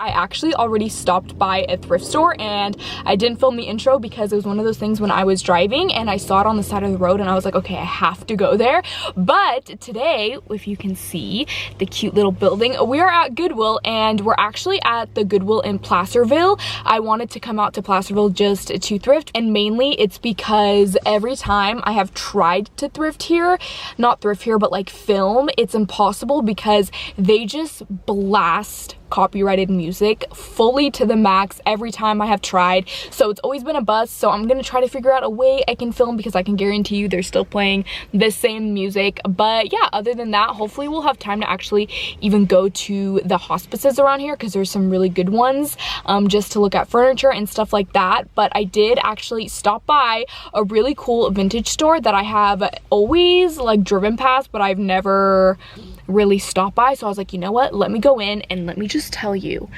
I actually already stopped by a thrift store and I didn't film the intro because it was one of those things when I was driving and I saw it on the side of the road and I was like, okay, I have to go there. But today, if you can see the cute little building, we are at Goodwill and we're actually at the Goodwill in Placerville. I wanted to come out to Placerville just to thrift, and mainly it's because every time I have tried to thrift here, not thrift here, but like film, it's impossible because they just blast copyrighted music fully to the max every time I have tried. So it's always been a bust. So I'm gonna try to figure out a way I can film because I can guarantee you they're still playing the same music. But yeah, other than that, hopefully we'll have time to actually even go to the hospices around here because there's some really good ones just to look at furniture and stuff like that. But I did actually stop by a really cool vintage store that I have always like driven past, but I've never really stopped by. So I was like, you know what, let me go in and let me just tell you,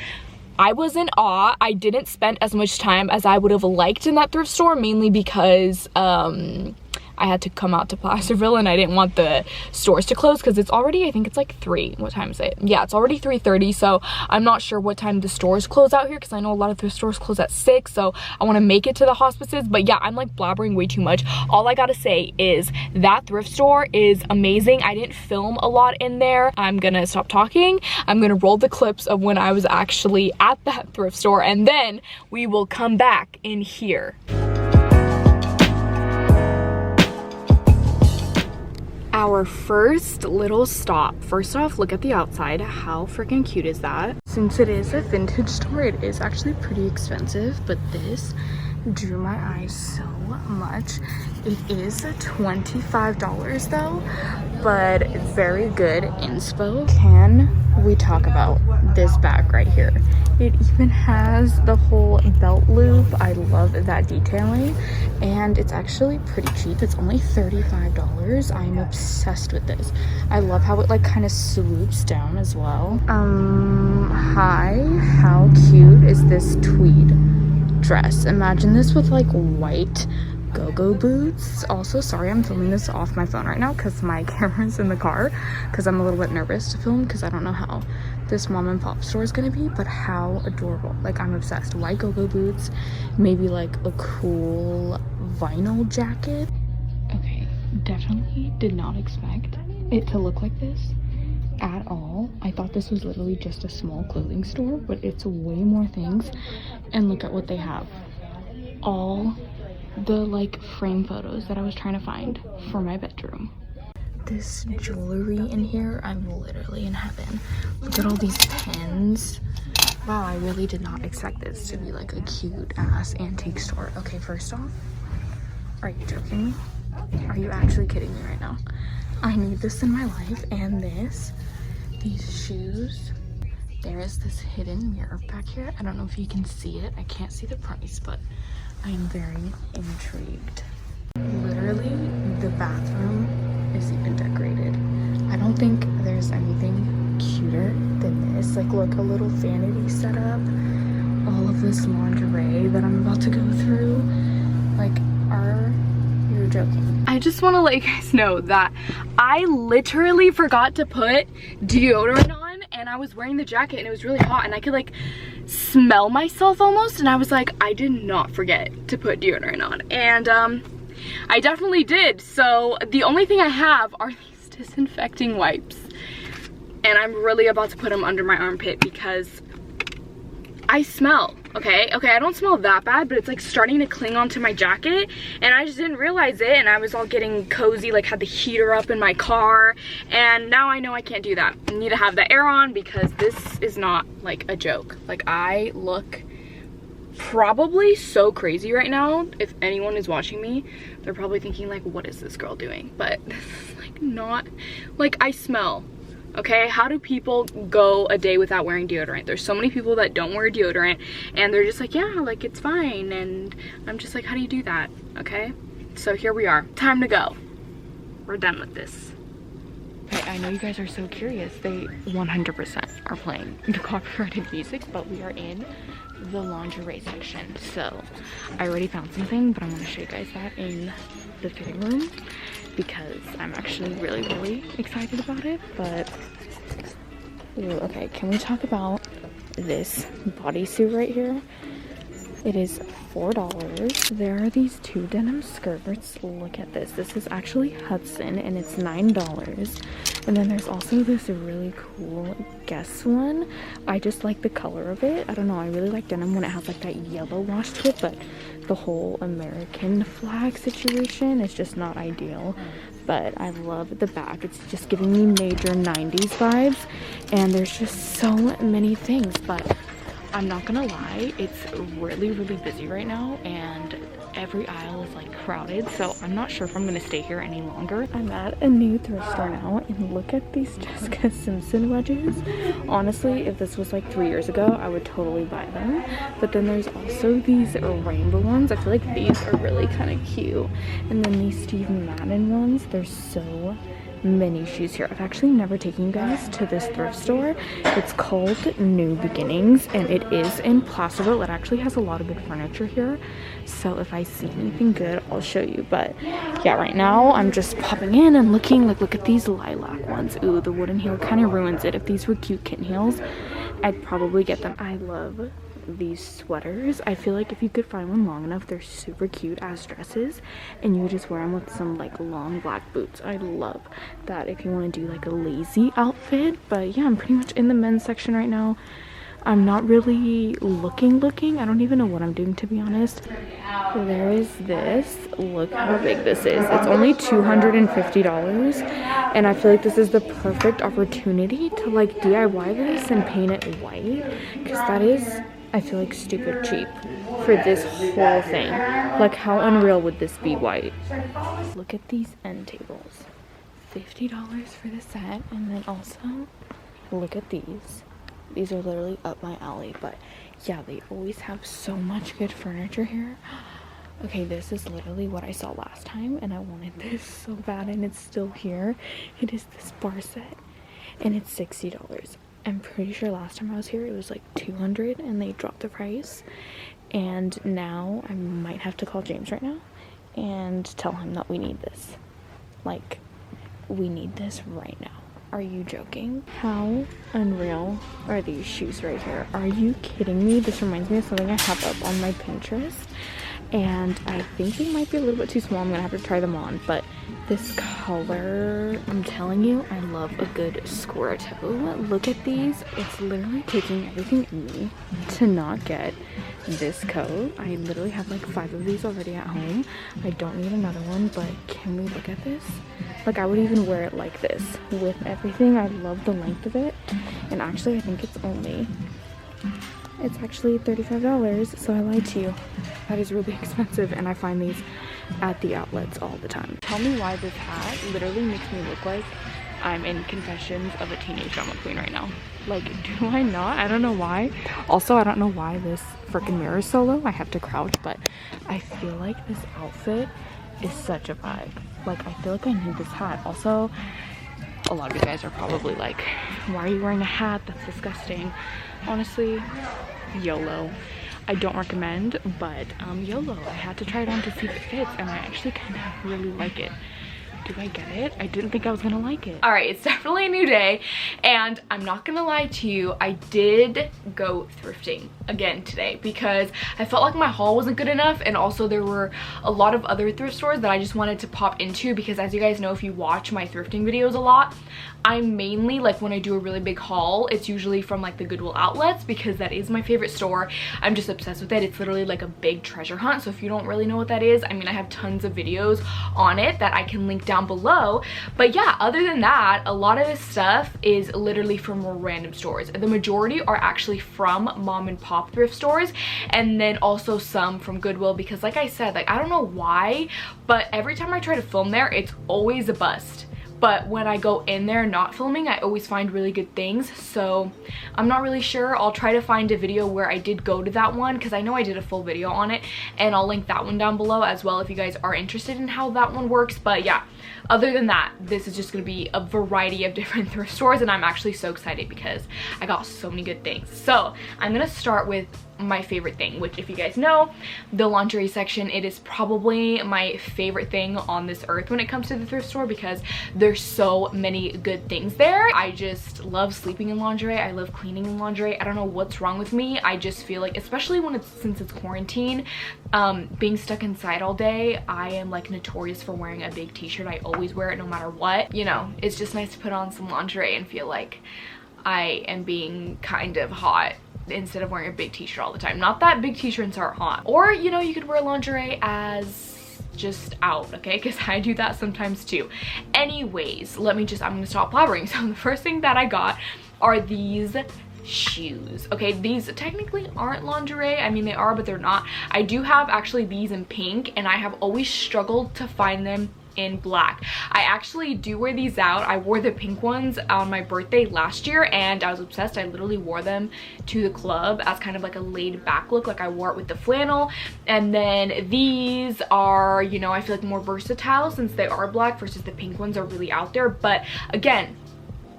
I was in awe. I didn't spend as much time as I would have liked in that thrift store, mainly because I had to come out to Placerville and I didn't want the stores to close because it's already, I think it's like 3. What time is it? Yeah, it's already 3:30, so I'm not sure what time the stores close out here because I know a lot of thrift stores close at 6, so I want to make it to the hospices. But yeah, I'm like blabbering way too much. All I gotta say is that thrift store is amazing. I didn't film a lot in there. I'm gonna stop talking. I'm gonna roll the clips of when I was actually at that thrift store and then we will come back in here. Our first little stop. First off, look at the outside. How freaking cute is that? Since it is a vintage store, it is actually pretty expensive, but this drew my eyes so much. It is $25 though, but it's very good inspo. Can we talk about this bag right here? It even has the whole belt loop. I love that detailing, and it's actually pretty cheap. It's only $35. I'm obsessed with this. I love how it like kind of swoops down as well. Hi, how cute is this tweed dress? Imagine this with like white go-go boots. Also, sorry, I'm filming this off my phone right now because my camera's in the car because I'm a little bit nervous to film because I don't know how this mom and pop store is gonna be, but how adorable. Like, I'm obsessed. White go-go boots, maybe like a cool vinyl jacket. Okay, definitely did not expect it to look like this at all. I thought this was literally just a small clothing store, but it's way more things. And look at what they have. All the like frame photos that I was trying to find for my bedroom. This jewelry in here, I'm literally in heaven. Look at all these pins. Wow, I really did not expect this to be like a cute ass antique store. Okay, first off, are you joking me? Are you actually kidding me right now? I need this in my life. And these shoes. There is this hidden mirror back here. I don't know if you can see it. I can't see the price, but I'm very intrigued. Literally, the bathroom is even decorated. I don't think there's anything cuter than this. Like, look, a little vanity setup. All of this lingerie that I'm about to go through. Like, are you joking? I just want to let you guys know that I literally forgot to put deodorant on, and I was wearing the jacket and it was really hot and I could like smell myself almost, and I was like, I did not forget to put deodorant on, and I definitely did. So the only thing I have are these disinfecting wipes, and I'm really about to put them under my armpit because I smell. Okay, I don't smell that bad, but it's like starting to cling onto my jacket, and I just didn't realize it, and I was all getting cozy, like had the heater up in my car, and now I know I can't do that. I need to have the air on because this is not like a joke. Like, I look probably so crazy right now. If anyone is watching me, they're probably thinking like, what is this girl doing? But this is like not, like, I smell. Okay, how do people go a day without wearing deodorant? There's so many people that don't wear deodorant and they're just like, yeah, like it's fine. And I'm just like, how do you do that? Okay, so here we are. Time to go. We're done with this. Okay, I know you guys are so curious. They 100% are playing the copyrighted music, but we are in the lingerie section. So I already found something, but I'm gonna show you guys that in the fitting room, because I'm actually really excited about it. But ooh, okay, can we talk about this bodysuit right here. It is $4. There are these 2 denim skirts. Look at this. This is actually Hudson and it's $9. And then there's also this really cool Guess one. I just like the color of it. I don't know, I really like denim when it has like that yellow wash to it, but the whole American flag situation is just not ideal. But I love the back. It's just giving me major 90s vibes. And there's just so many things, but I'm not gonna lie, it's really busy right now and every aisle is like crowded, so I'm not sure if I'm gonna stay here any longer. I'm at a new thrift store now and look at these Jessica Simpson wedges. Honestly, if this was like 3 years ago, I would totally buy them. But then there's also these rainbow ones. I feel like these are really kind of cute. And then these Steve Madden ones, there's so many shoes here. I've actually never taken you guys to this thrift store. It's called New Beginnings and it is in Placerville. It actually has a lot of good furniture here, so if I see anything good, I'll show you. But yeah, right now I'm just popping in and looking. Like, look at these lilac ones. Ooh, the wooden heel kind of ruins it. If these were cute kitten heels, I'd probably get them. I love these sweaters. I feel like if you could find one long enough, they're super cute as dresses and you just wear them with some like long black boots. I love that if you want to do like a lazy outfit. But yeah, I'm pretty much in the men's section right now. I'm not really looking. I don't even know what I'm doing, to be honest. There is this. Look how big this is. It's only $250 and I feel like this is the perfect opportunity to like DIY this and paint it white, because that is, I feel like, stupid cheap for this whole thing. Like, how unreal would this be white? Look at these end tables. $50 for the set. And then also, look at these. These are literally up my alley. But yeah, they always have so much good furniture here. Okay, this is literally what I saw last time and I wanted this so bad and it's still here. It is this bar set and it's $60. I'm pretty sure last time I was here it was like $200 and they dropped the price. And now I might have to call James right now and tell him that we need this. Like, we need this right now. Are you joking? How unreal are these shoes right here? Are you kidding me? This reminds me of something I have up on my Pinterest. And I think they might be a little bit too small. I'm gonna have to try them on. But this color, I'm telling you, I love a good square toe. Look at these. It's literally taking everything in me to not get this coat. I literally have like 5 of these already at home. I don't need another one, but can we look at this? Like, I would even wear it like this with everything. I love the length of it. And actually, I think it's actually $35, so I lied to you. That is really expensive, and I find these at the outlets all the time. Tell me why this hat literally makes me look like I'm in Confessions of a Teenage Drama Queen right now. Like, do I not? I don't know why. Also, I don't know why this freaking mirror is so low. I have to crouch, but I feel like this outfit is such a vibe. Like, I feel like I need this hat. Also, a lot of you guys are probably like, why are you wearing a hat? That's disgusting. Honestly, YOLO. I don't recommend, but YOLO. I had to try it on to see if it fits, and I actually kind of really like it. Do I get it? I didn't think I was gonna like it. All right, it's definitely a new day, and I'm not gonna lie to you, I did go thrifting again today because I felt like my haul wasn't good enough, and also there were a lot of other thrift stores that I just wanted to pop into because, as you guys know, if you watch my thrifting videos a lot, I'm mainly, like, when I do a really big haul, it's usually from like the Goodwill outlets because that is my favorite store. I'm just obsessed with it. It's literally like a big treasure hunt. So if you don't really know what that is, I mean, I have tons of videos on it that I can link down below. But yeah, other than that, a lot of this stuff is literally from random stores. The majority are actually from mom and pop thrift stores, and then also some from Goodwill because, like I said, like, I don't know why, but every time I try to film there, it's always a bust. But when I go in there not filming, I always find really good things. So I'm not really sure. I'll try to find a video where I did go to that one because I know I did a full video on it, and I'll link that one down below as well if you guys are interested in how that one works. But yeah, other than that, this is just gonna be a variety of different thrift stores, and I'm actually so excited because I got so many good things. So I'm gonna start with my favorite thing, which if you guys know, the lingerie section, it is probably my favorite thing on this earth when it comes to the thrift store, because there's so many good things there. I just love sleeping in lingerie. I love cleaning in lingerie. I don't know what's wrong with me. I just feel like, especially when since it's quarantine, being stuck inside all day, I am like notorious for wearing a big t-shirt. I always wear it no matter what. You know, it's just nice to put on some lingerie and feel like I am being kind of hot instead of wearing a big t-shirt all the time. Not that big t-shirts aren't hot. Or, you know, you could wear lingerie as just out, okay? Because I do that sometimes too. Anyways, I'm gonna stop blabbering. So the first thing that I got are these shoes. Okay, these technically aren't lingerie. I mean, they are, but they're not. I do have actually these in pink, and I have always struggled to find them in black. I actually do wear these out. I wore the pink ones on my birthday last year, and I was obsessed. I literally wore them to the club as kind of like a laid back look. Like I wore it with the flannel. And then these are, you know, I feel like more versatile since they are black versus the pink ones are really out there. But again,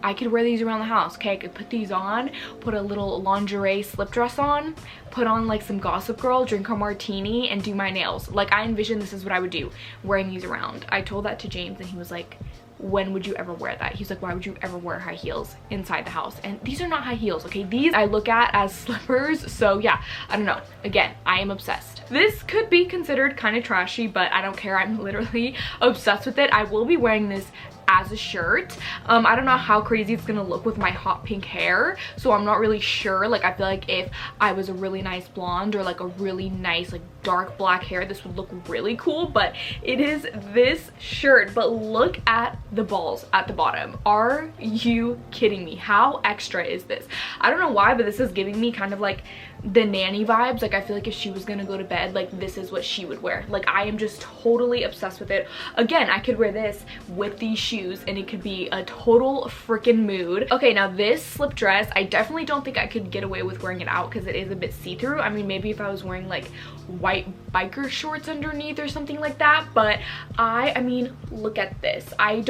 I could wear these around the house, okay? I could put these on, put a little lingerie slip dress on, put on like some Gossip Girl, drink a martini, and do my nails. Like, I envision this is what I would do, wearing these around. I told that to James, and he was like, when would you ever wear that? He's like, why would you ever wear high heels inside the house? And these are not high heels, okay? These I look at as slippers. So yeah, I don't know. Again, I am obsessed. This could be considered kind of trashy, but I don't care. I'm literally obsessed with it. I will be wearing this as a shirt. I don't know how crazy it's gonna look with my hot pink hair, so I'm not really sure. Like, I feel like if I was a really nice blonde or like a really nice like dark black hair, this would look really cool. But it is this shirt. But look at the balls at the bottom. Are you kidding me? How extra is this? I don't know why, but this is giving me kind of like the nanny vibes. Like, I feel like if she was gonna go to bed, like this is what she would wear. Like, I am just totally obsessed with it. Again, I could wear this with these shoes and it could be a total freaking mood. Okay, now this slip dress, I definitely don't think I could get away with wearing it out because it is a bit see-through. I mean, maybe if I was wearing like white biker shorts underneath or something like that, but I mean, look at this. I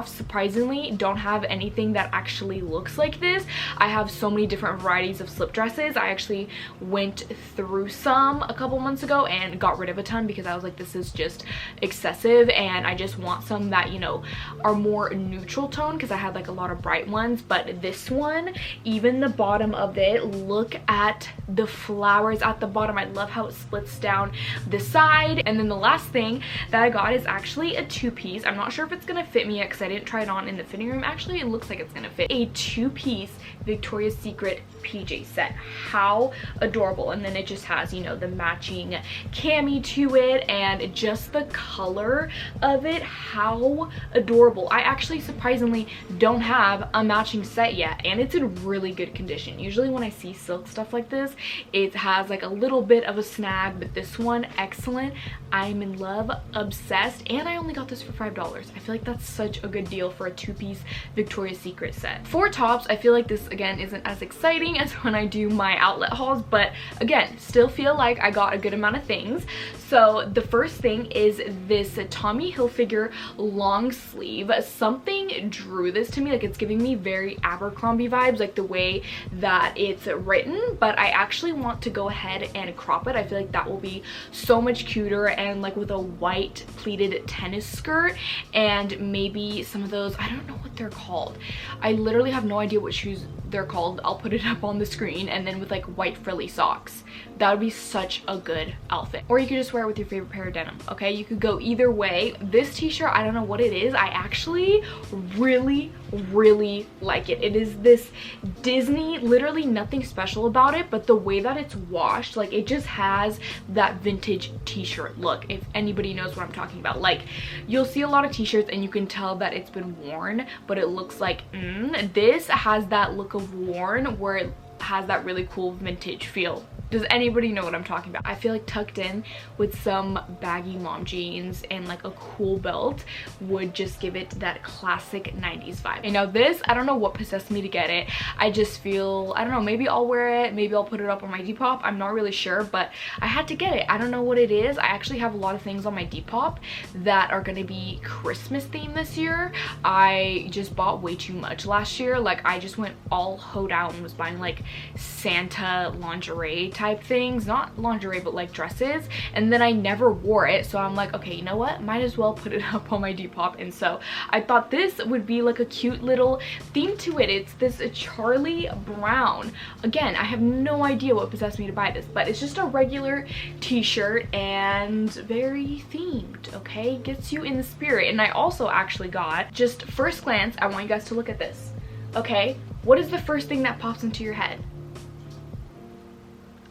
surprisingly don't have anything that actually looks like this. I have so many different varieties of slip dresses. I actually went through some a couple months ago and got rid of a ton because I was like, this is just excessive, and I just want some that, you know, are more neutral tone because I had like a lot of bright ones. But this one, even the bottom of it, look at the flowers at the bottom. I love how it splits down the side. And then the last thing that I got is actually a two-piece. I'm not sure if it's gonna fit me yet because I didn't try it on in the fitting room. Actually, it looks like it's gonna fit. A two-piece Victoria's Secret PJ set. How adorable. And then it just has, you know, the matching cami to it, and just the color of it, how adorable. I actually surprisingly don't have a matching set yet, and it's in really good condition. Usually when I see silk stuff like this, it has like a little bit of a snag, but this one, excellent. I'm in love, obsessed, and I only got this for $5. I feel like that's such a good deal for a two-piece Victoria's Secret set. For tops, I feel like this again isn't as exciting as when I do my outlet hauls, but again, still feel like I got a good amount of things. So the first thing is this Tommy Hilfiger long sleeve. Something drew this to me, like it's giving me very Abercrombie vibes, like the way that it's written, but I actually want to go ahead and crop it. I feel like that will be so much cuter, and like with a white pleated tennis skirt and maybe some of those, I don't know what they're called. I literally have no idea what shoes they're called. I'll put it up on the screen. And then with like white frilly socks, that would be such a good outfit. Or you could just wear it with your favorite pair of denim, okay? You could go either way. This t-shirt, I don't know what it is. I actually really like it. It is this Disney, literally nothing special about it, but the way that it's washed, like it just has that vintage t-shirt look, if anybody knows what I'm talking about. Like, you'll see a lot of t-shirts and you can tell that it's been worn, but it looks like this has that look of worn where it has that really cool vintage feel. Does anybody know what I'm talking about? I feel like tucked in with some baggy mom jeans and like a cool belt would just give it that classic 90s vibe. And now this, I don't know what possessed me to get it. I just feel, I don't know, maybe I'll wear it, maybe I'll put it up on my Depop. I'm not really sure, but I had to get it. I don't know what it is. I actually have a lot of things on my Depop that are gonna be Christmas themed this year. I just bought way too much last year. Like, I just went all hoed out and was buying like Santa lingerie type type things, not lingerie but like dresses, and then I never wore it. So I'm like, okay, you know what, might as well put it up on my Depop. And so I thought this would be like a cute little theme to it. It's this Charlie brown. Again, I have no idea what possessed me to buy this, but it's just a regular t-shirt and very themed, okay? Gets you in the spirit. And I also actually got, just first glance, I want you guys to look at this, okay? What is the first thing that pops into your head?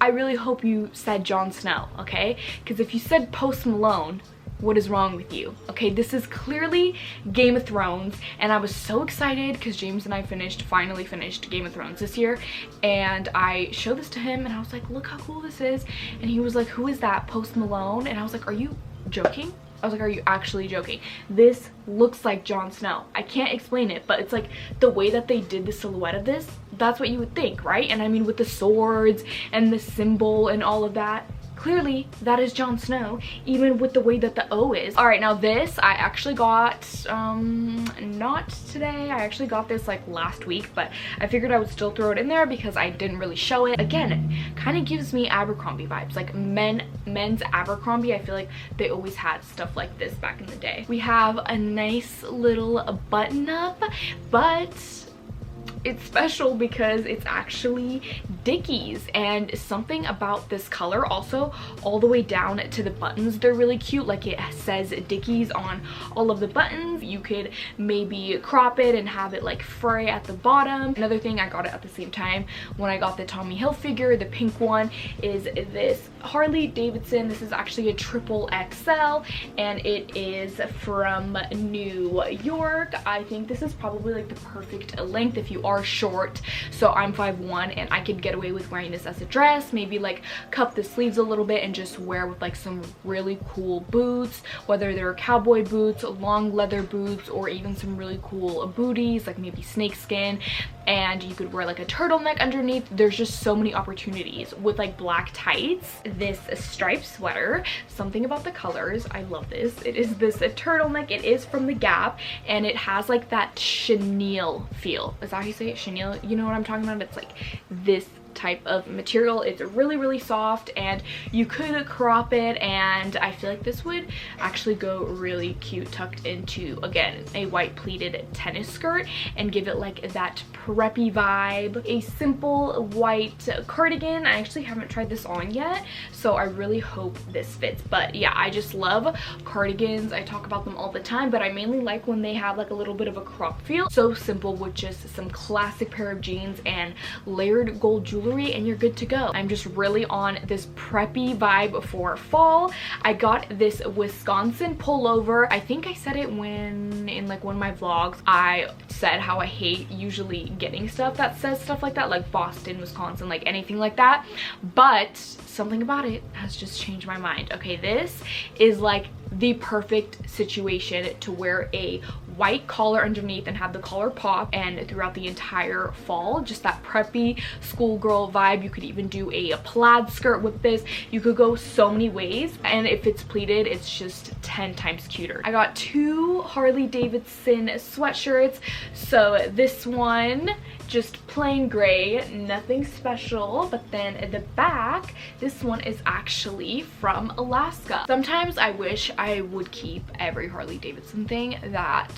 I really hope you said Jon Snow, okay? Because if you said Post Malone, what is wrong with you? Okay, this is clearly Game of Thrones, and I was so excited because James and I finally finished Game of Thrones this year, and I showed this to him and I was like, look how cool this is. And he was like, who is that, Post Malone? And I was like, are you joking? I was like, are you actually joking? This looks like Jon Snow. I can't explain it, but it's like the way that they did the silhouette of this, that's what you would think, right? And I mean, with the swords and the symbol and all of that, clearly that is Jon Snow, even with the way that the O is. All right, now this I actually got not today, I actually got this like last week, but I figured I would still throw it in there because I didn't really show it. Again, it kind of gives me Abercrombie vibes, like men's Abercrombie. I feel like they always had stuff like this back in the day. We have a nice little button up, but it's special because it's actually Dickies, and something about this color, also all the way down to the buttons, they're really cute. Like it says Dickies on all of the buttons. You could maybe crop it and have it like fray at the bottom. Another thing, I got it at the same time when I got the Tommy Hilfiger, the pink one, is this Harley Davidson. This is actually a triple XL, and it is from New York. I think this is probably like the perfect length if you are short. So I'm 5'1", and I could get away with wearing this as a dress, maybe like cuff the sleeves a little bit and just wear with like some really cool boots, whether they're cowboy boots, long leather boots, or even some really cool booties like maybe snakeskin. And you could wear like a turtleneck underneath. There's just so many opportunities with like black tights. This striped sweater, something about the colors, I love this. It is this a turtleneck. It is from the Gap, and it has like that chenille feel. Is that how you say it? Chenille? You know what I'm talking about? It's like this type of material. It's really soft, and you could crop it, and I feel like this would actually go really cute tucked into, again, a white pleated tennis skirt and give it like that preppy vibe. A simple white cardigan. I actually haven't tried this on yet, so I really hope this fits. But yeah, I just love cardigans. I talk about them all the time, but I mainly like when they have like a little bit of a crop feel. So simple with just some classic pair of jeans and layered gold jewelry, and you're good to go. I'm just really on this preppy vibe for fall. I got this Wisconsin pullover. I think I said it when in like one of my vlogs, I said how I hate usually getting stuff that says stuff like that, like Boston, Wisconsin, like anything like that, but something about it has just changed my mind. Okay, this is like the perfect situation to wear a white collar underneath and have the collar pop, and throughout the entire fall, just that preppy schoolgirl vibe. You could even do a plaid skirt with this. You could go so many ways, and if it's pleated, it's just 10 times cuter. I got two Harley Davidson sweatshirts. So this one, just plain gray, nothing special, but then at the back, this one is actually from Alaska. Sometimes I wish I would keep every Harley Davidson thing that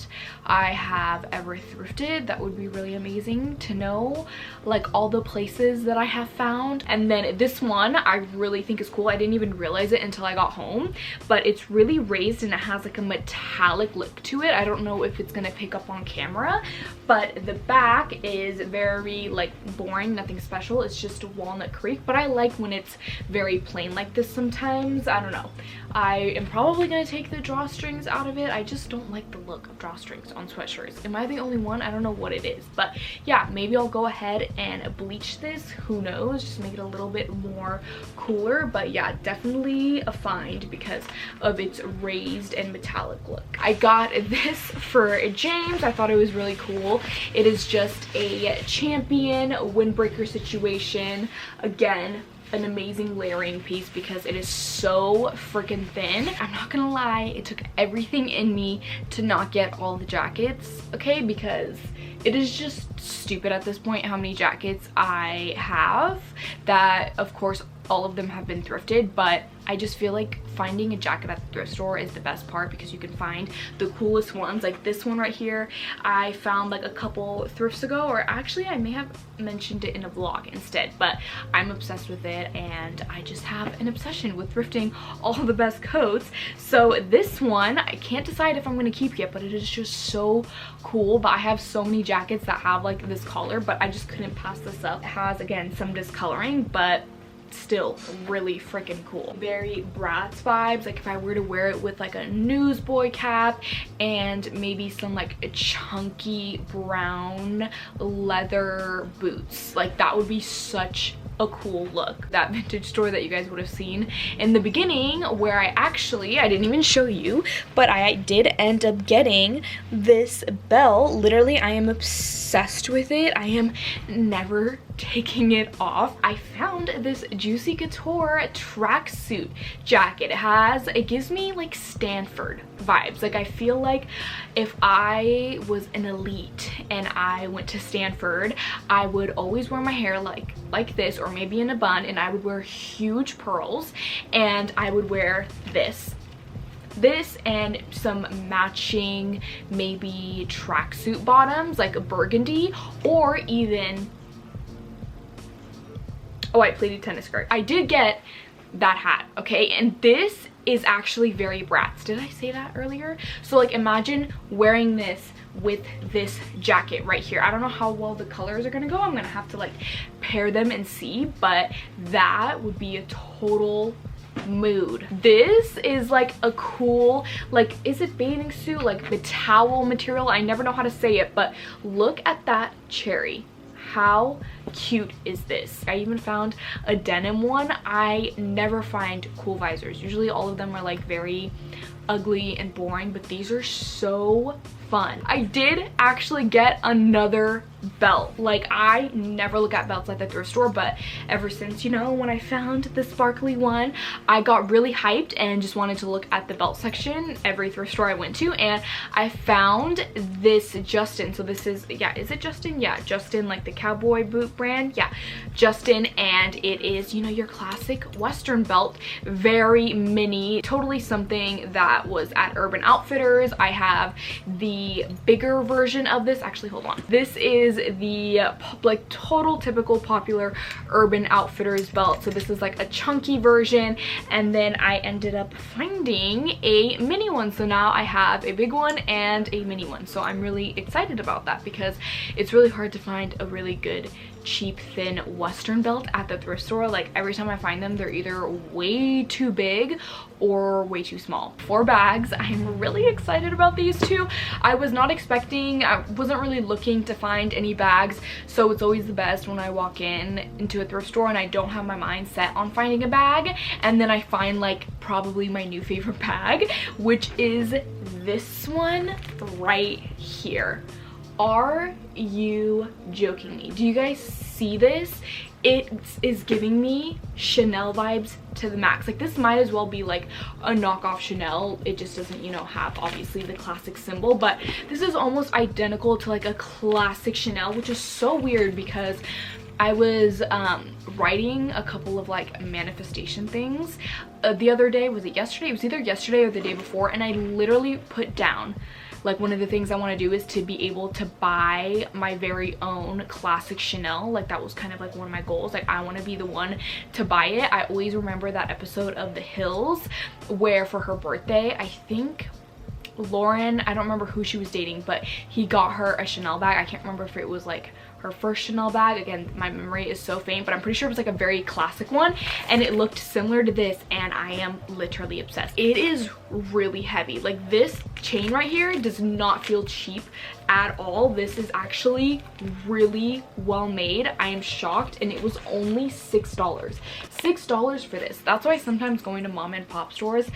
I have ever thrifted. That would be really amazing to know, like all the places that I have found. And then this one I really think is cool. I didn't even realize it until I got home, but it's really raised and it has like a metallic look to it. I don't know if it's gonna pick up on camera, but the back is very like boring, nothing special. It's just Walnut Creek, but I like when it's very plain like this sometimes. I don't know. I am probably gonna take the drawstrings out of it. I just don't like the look of drawstrings on sweatshirts. Am I the only one? I don't know what it is, but yeah, maybe I'll go ahead and bleach this. Who knows? Just make it a little bit more cooler. But yeah, definitely a find because of its raised and metallic look. I got this for James. I thought it was really cool. It is just a Champion windbreaker situation. Again, an amazing layering piece because it is so freaking thin. I'm not gonna lie, it took everything in me to not get all the jackets, okay, because it is just stupid at this point how many jackets I have that, of course, all of them have been thrifted, but I just feel like finding a jacket at the thrift store is the best part because you can find the coolest ones. Like this one right here, I found like a couple thrifts ago, or actually I may have mentioned it in a vlog instead, but I'm obsessed with it and I just have an obsession with thrifting all the best coats. So this one, I can't decide if I'm going to keep yet, but it is just so cool. But I have so many jackets that have like this collar, but I just couldn't pass this up. It has, again, some discoloring, but still really freaking cool. Very Bratz vibes. Like if I were to wear it with like a newsboy cap and maybe some like chunky brown leather boots, like that would be such a cool look. That vintage store that you guys would have seen in the beginning, where I didn't even show you, but I did end up getting this belt. Literally, I am obsessed with it. I am never taking it off. I found this Juicy Couture tracksuit jacket. It gives me like Stanford vibes. Like I feel like if I was an elite and I went to Stanford, I would always wear my hair like this, or maybe in a bun, and I would wear huge pearls, and I would wear this and some matching maybe tracksuit bottoms, like a burgundy, or even a white pleated tennis skirt. I did get that hat, okay? And this is actually very Bratz. Did I say that earlier? So like imagine wearing this with this jacket right here. I don't know how well the colors are gonna go. I'm gonna have to like pair them and see, but that would be a total mood. This is like a cool, like, is it bathing suit? Like the towel material. I never know how to say it, but look at that cherry. How cute is this? I even found a denim one. I never find cool visors. Usually all of them are like very ugly and boring, but these are so fun. I did actually get another belt. Like I never look at belts at the thrift store, but ever since, you know, when I found the sparkly one, I got really hyped and just wanted to look at the belt section every thrift store I went to, and I found this Justin. So this is, yeah, is it Justin? Yeah, Justin, like the cowboy boot brand. Yeah, Justin, and it is, you know, your classic Western belt, very mini, totally something that was at Urban Outfitters. I have the bigger version of this. Actually, hold on. This is the like total typical popular Urban Outfitters belt. So this is like a chunky version, and then I ended up finding a mini one. So now I have a big one and a mini one. So I'm really excited about that because it's really hard to find a really good cheap thin Western belt at the thrift store. Like every time I find them, they're either way too big or way too small. For bags, I'm really excited about these two. I was not expecting, I wasn't really looking to find any bags, so it's always the best when I walk into a thrift store and I don't have my mind set on finding a bag, and then I find like probably my new favorite bag, which is this one right here. Are you joking me? Do you guys see this? It is giving me Chanel vibes to the max. Like this might as well be like a knockoff Chanel. It just doesn't, you know, have obviously the classic symbol, but this is almost identical to like a classic Chanel, which is so weird because I was writing a couple of like manifestation things the other day. Was it yesterday? It was either yesterday or the day before, and I literally put down like one of the things I want to do is to be able to buy my very own classic Chanel. Like that was kind of like one of my goals. Like I want to be the one to buy it. I always remember that episode of The Hills where for her birthday, I think Lauren, I don't remember who she was dating, but he got her a Chanel bag. I can't remember if it was like her first Chanel bag. Again, my memory is so faint, but I'm pretty sure it was like a very classic one, and it looked similar to this, and I am literally obsessed. It is really heavy. Like this chain right here does not feel cheap at all. This is actually really well made. I am shocked, and it was only $6. $6 for this. That's why sometimes going to mom and pop stores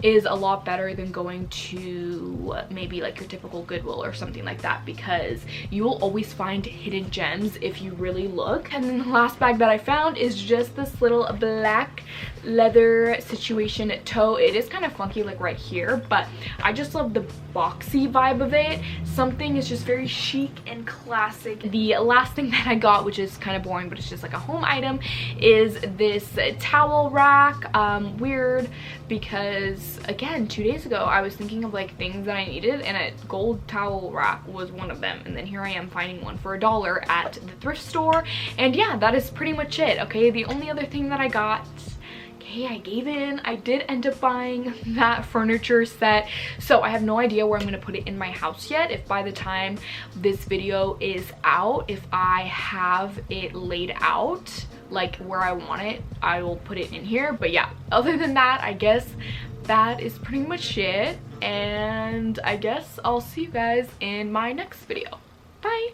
is a lot better than going to maybe like your typical Goodwill or something like that, because you will always find hidden gems if you really look. And then the last bag that I found is just this little black leather situation toe. It is kind of funky like right here, but I just love the boxy vibe of it. Something is just very chic and classic. The last thing that I got, which is kind of boring but it's just like a home item, is this towel rack. Weird because again 2 days ago I was thinking of like things that I needed and a gold towel rack was one of them, and then here I am finding one for $1 at the thrift store. And yeah, that is pretty much it. Okay, the only other thing that I got, I gave in. I did end up buying that furniture set, so I have no idea where I'm going to put it in my house yet. If by the time this video is out, if I have it laid out like where I want it, I will put it in here. But yeah, other than that, I guess that is pretty much it, and I guess I'll see you guys in my next video. Bye!